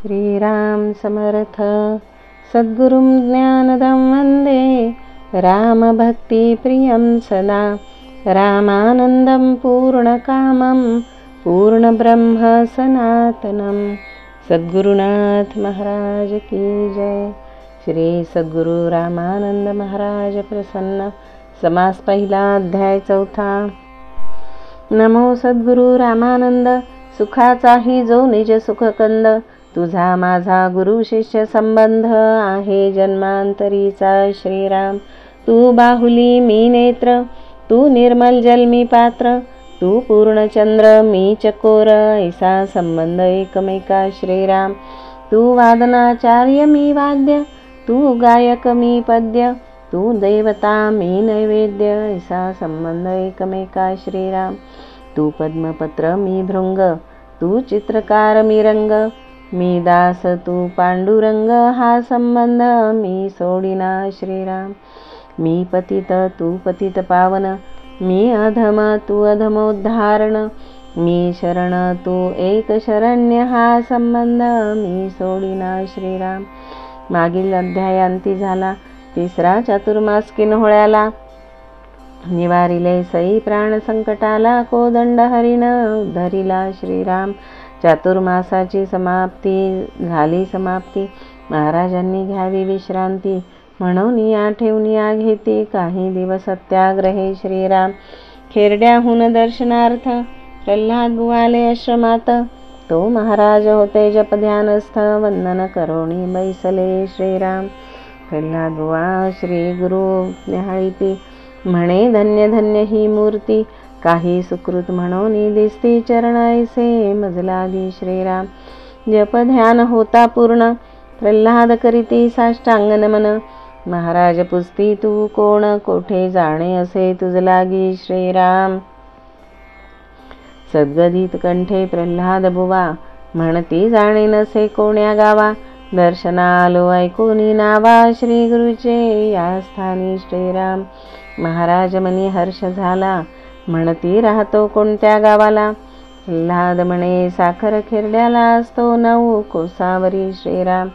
श्रीराम समर्थ. सद्गुरुं ज्ञानदं वन्दे रामभक्तिप्रियं सदा. रामानन्दं पूर्णकामं पूर्णब्रह्म सनातनं. सद्गुरुनाथ महाराज की जय. श्री सद्गुरु रामानंद महाराज प्रसन्न. समास पहिला, अध्याय चौथा. नमो सद्गुरु रामानंद, सुखाचाही जो निज सुखकंद. तुझा माझा गुरु शिष्य संबंध आहे जन्मांतरीचा. श्रीराम तू बाहुली मी नेत्र, तू निर्मल जल मी पात्र. तू पूर्णचंद्र मी चकोर, ऐसा संबंध एकमेका. श्रीराम तू वादनाचार्य मी वाद्य, तू गायक मी पद्य. तू देवता मी नैवेद्य, ऐसा संबंध एकमेका. श्रीराम तू पद्मपत्र मी भृंग, तू चित्रकार मी रंग. मी दास तू पांडुरंग, हा संबंध मी सोडिना. श्रीराम मी पतित तू पतित पावन, मी अधम तू अधमोद्धारण. मी शरण तू एक शरण्य, हा संबंध मी सोडिना. श्रीराम मागील अध्यायांती झाला तिसरा चातुर्मास किन्होळ्याला. निवारिले सई प्राण संकटाला, कोदंड हरिण उद्धरिला. श्रीराम चातुर्मासाची समाप्ती झाली समाप्ती, महाराजांनी घ्यावी विश्रांती. म्हणून या ठेवून या घेती काही दिवस सत्याग्रहे. श्रीराम खेरड्याहून दर्शनार्थ प्रल्हाद बुवाले आश्रमात. तो महाराज होते जप ध्यानस्थ, वंदन करोणी बैसले. श्रीराम प्रल्हाद बुवा श्री गुरु न्याहाळीती, म्हणे धन्य धन्य ही मूर्ती. काही सुकृत म्हणून दिसती चरण ऐसे मजलागी. श्रीराम जप ध्यान होता पूर्ण, प्रल्हाद करीती साष्टांग नमन. महाराज पुजती तू कोण, कोठे जाणे असे तुझ लागी. श्रीराम सद्गदित कंठे प्रल्हाद बुवा, म्हणती जाणे नसे कोण्या गावा. दर्शना आलो ऐकूनी नावा, श्री गुरुचे या स्थानी. श्रीराम महाराज मनी हर्ष झाला, म्हणती राहतो कोणत्या गावाला. प्रल्हाद म्हणे साखर खेरड्याला, असतो 9 कोसावरी. श्रीराम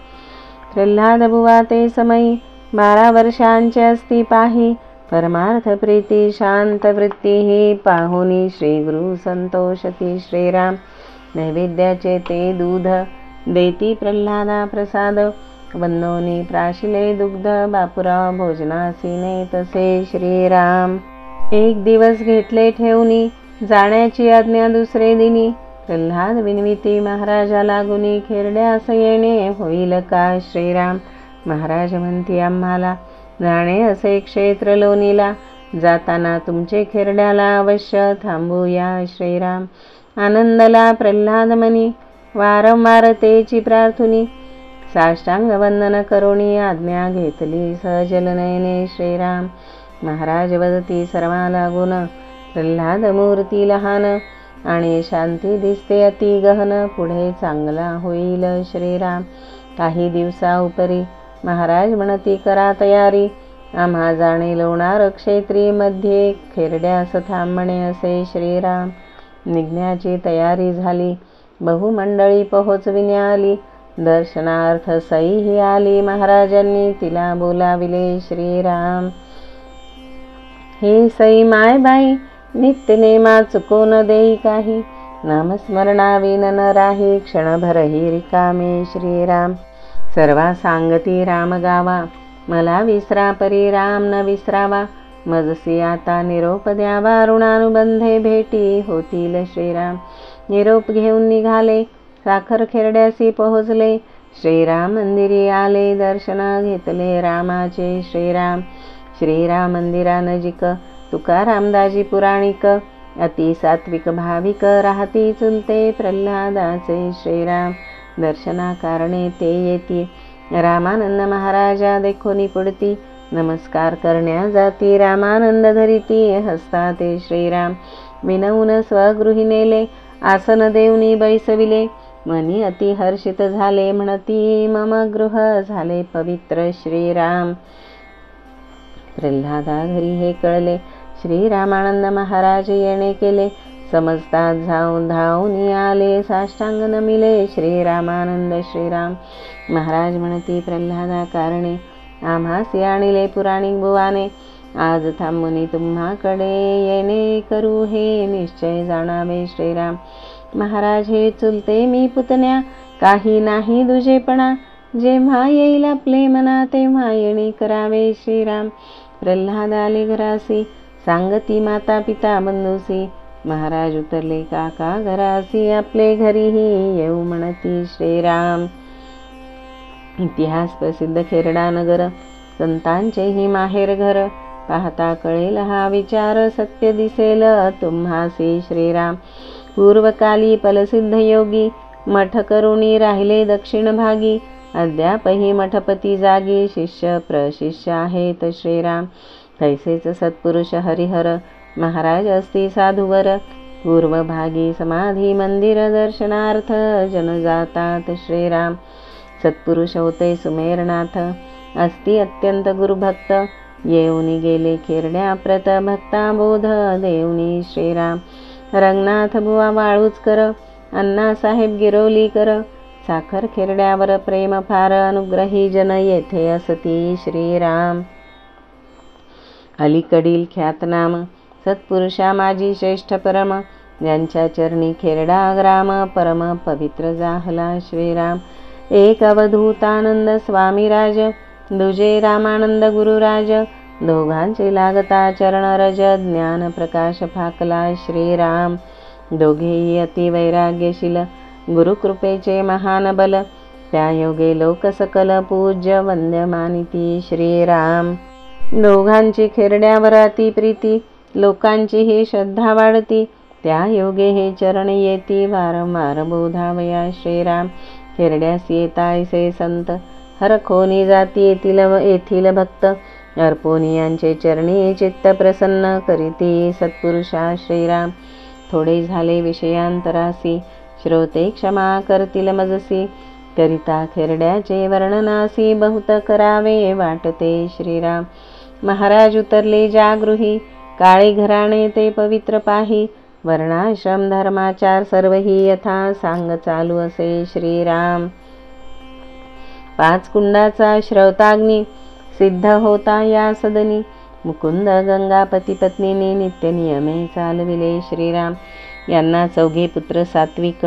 प्रल्हाद बुवा ते समयी 12 वर्षांचे असती पाही. परमार्थ प्रीती शांत वृत्ती ही, पाहुनी श्री गुरु संतोषती. श्रीराम नैवेद्याचे ते दूध, देती प्रल्हादा प्रसाद. वंदोनी प्राशिले दुग्ध, बापुराव भोजनासीने तसे. श्रीराम एक दिवस घेतले ठेवणी, जाण्याची आज्ञा दुसरे दिनी. प्रल्हाद विनविती महाराजाला गुणी, खेरड्यास येणे होईल का. श्रीराम महाराज म्हणती आम्हाला जाणे असे क्षेत्र लोणीला. जाताना तुमचे खेरड्याला अवश्य थांबूया. श्रीराम आनंदला प्रल्हाद मनी, वारंवार तेची प्रार्थुनी. साष्टांग वंदन करोणी आज्ञा घेतली सहजल नयने. श्रीराम महाराज वदती सर्वा लागून, प्रल्हाद मूर्ती लहान आणि शांती दिसते अति गहन. पुढे चांगला होईल. श्रीराम काही दिवसा उपरी महाराज म्हणती करा तयारी. आम्हा जाणे लोणार क्षेत्री, मध्ये खेरड्यास थांबणे असे. श्रीराम निघण्याची तयारी झाली, बहुमंडळी पोहोचविण्या आली. दर्शनार्थ सई ही आली, महाराजांनी तिला बोलाविले. श्रीराम हे सई मायबाई, नित्य नेमा चुको न देई काही. नामस्मरणाविन न राही, क्षणभरही रिकामे. श्रीराम सर्वा सांगती राम गावा, मला विसरा परी राम न विसरावा. मजसी आता निरोप द्यावा, ऋणानुबंधे भेटी होतील. श्रीराम निरोप घेऊन निघाले, साखर खेरड्यासी पोहोचले. श्रीराम मंदिरी आले, दर्शन घेतले रामाचे. श्रीराम मंदिरानजिक तुकारामदाजी पुराणिक, अति सात्विक भाविक राहती चुलते प्रल्हादाचे. श्रीराम दर्शना कारणे ते येती, रामानंद महाराजा देखोनी पुढती. नमस्कार करण्या जाती, रामानंद धरिती हसता ते. श्रीराम विनवून स्वगृही नेले, आसन देऊनी बैसविले. मनी अति हर्षित झाले, म्हणती मम गृह झाले पवित्र. श्रीराम प्रल्हादा घरी हे कळले, श्रीरामानंद महाराज येणे केले. समजतात धावून आले साष्टांग नमिले श्रीरामानंद श्रीराम. महाराज म्हणती प्रल्हादा कारणे आम्हास आणिले पुराणिक बुवाने. आज थांबुनी तुम्हाकडे येणे करू हे निश्चय जाणावे श्रीराम. महाराज हे चुलते मी पुतण्या काही नाही दुजेपणा. जेव्हा येईल आपले मना तेव्हा येणे करावे श्रीराम. प्रल्हाद आले घरासी सांगती माता पिता बंधूसी. महाराज उतरले काका घरासी आपले घरीही येऊ म्हणती श्रीराम. इतिहास प्रसिद्ध खेरडा नगर संतांचेही माहेर घर. पाहता कळेल हा विचार सत्य दिसेल तुम्हासी श्रीराम. पूर्वकाली पलसिद्ध योगी मठ करुणी राहिले दक्षिण भागी. अद्यापही मठपती जागी शिष्य प्रशिष्य आहेत श्रीराम. तैसेच सत्पुरुष हरिहर महाराज असती साधुवर. पूर्वभागी समाधी मंदिर दर्शनार्थ जन जातात श्रीराम. सत्पुरुष होते सुमेरनाथ असती अत्यंत गुरुभक्त. येऊनी गेले खेरड्या प्रत भक्ता बोध देऊनी श्रीराम. रंगनाथ बुवा वाळूचकर अण्णासाहेब गिरोलीकर. साखर खेरड्यावर प्रेम फार अनुग्रही जन येथे असती श्रीराम. अलीकडील ख्यातनाम सत्पुरुषा माझी श्रेष्ठ परम. ज्यांच्या चरणी खेरडा ग्राम परम पवित्र जाहला श्रीराम. एक अवधूतानंद स्वामीराज दुजे रामानंद गुरुराज. दोघांचे लागता चरणरज ज्ञान प्रकाश फाकला श्रीराम. दोघेही अति वैराग्यशील गुरुकृपेचे महान बल. त्या योगे लोक सकल पूज्य वंद्य मानिती श्रीराम. दोघांची खेरड्यावर अति प्रीती लोकांची ही श्रद्धा वाढती. त्या योगे हे चरण येती वारंवार बोधावया श्रीराम. खेरड्यास येतायसे संत हरखोनी जाती येथील भक्त. अर्पोनी यांचे चरणी चित्त प्रसन्न करीती सत्पुरुषा श्रीराम. थोडे झाले विषयांतरासी श्रोते क्षमा करतील मजसी. करिता खेरड्याचे वर्णनासी बहुत करावे वाटते श्रीराम. महाराज उतरले जागृही काळे घराणे ते पवित्र पाही. वर्णाश्रम धर्माचार सर्वही यथा सांग चालू असे श्रीराम. 5 कुंडाचा श्रवताग्नी सिद्ध होता या सदनी. मुकुंद गंगापती पत्नीने नित्य नियमे चालविले श्रीराम. यांना 4 पुत्र सात्विक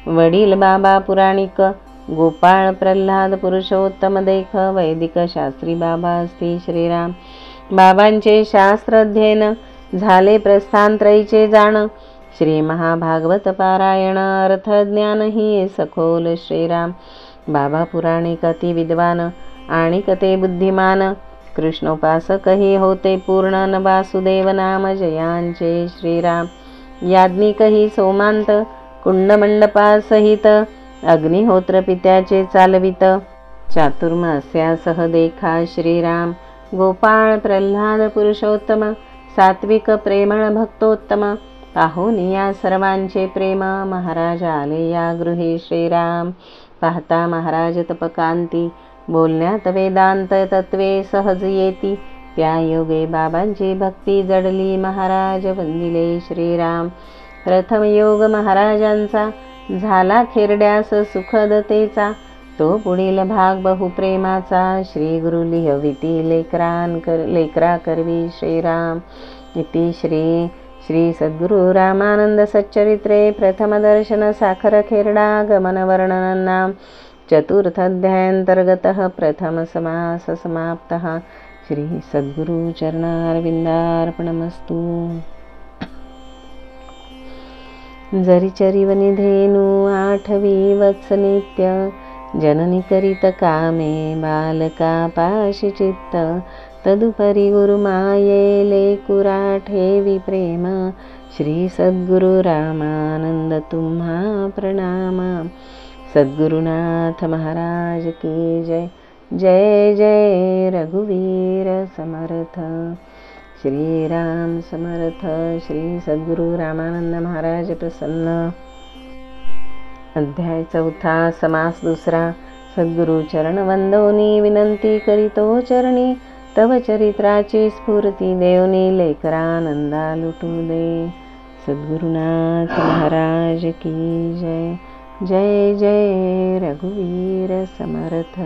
वडील बाबा पुराणिक. गोपाळ प्रल्हाद पुरुषोत्तम देख वैदिक शास्त्री बाबा असती श्रीराम. बाबांचे शास्त्र अध्ययन झाले प्रस्थानत्रयीचे जाण. श्री महाभागवत पारायण अर्थ ज्ञान ही सखोल श्रीराम. बाबा पुराणिक अति विद्वान आणि कते बुद्धिमान. कृष्णोपासकही होते पूर्ण न वासुदेव नाम जयांचे श्रीराम. याज्ञिकही सोमांत कुंडमंडपासहित अग्निहोत्र पित्याचे चालवित. चातुर्मास्यासह देखा श्रीराम. गोपाळ प्रल्हाद पुरुषोत्तम सात्विक प्रेमळ भक्तोत्तम. पाहून या सर्वांचे प्रेम महाराज आले या गृही श्रीराम. पाहता महाराज तपकांती बोलण्यात वेदांत तत्वे सहज येती. त्या योगे बाबांची भक्ती जडली महाराज वंदिले श्रीराम. प्रथम योग महाराजांचा झाला खेरड्यास सुखदतेचा. तो पुढील भाग बहुप्रेमाचा. श्री गुरु लिहविती लेकरा करवी श्रीराम. इति श्री सद्गुरु रामानंद सच्चरित्रे प्रथम दर्शन साखर खेरडा गमन वर्णननाम चतुर्थाध्यायांतर्गतः प्रथम समास समाप्तः. श्री सद्गुरु चरणारविंदार्पणमस्तु. जरी चरिवनि धेनु 8वी वत्स नित्य. जननी करीत कामे बालका पाशी चित्त. तदुपरी गुरुमाये लेकुरा ठेवी प्रेम. श्री सद्गुरु रामानंद तुम्हा प्रणाम. सद्गुरुनाथ महाराज की जय. जय जय रघुवीर समर्थ. श्रीराम समर्थ. श्री सद्गुरु रामानंद महाराज प्रसन्न. अध्याय 4 समास 2. सद्गुरु चरण वंदोनी विनंती करीतो चरणी. तव चरित्राची स्फूर्ती देवनी लेकरानंदा लुटू दे. सद्गुरुनाथ महाराज की जय. जय जय रघुवीर समर्थ.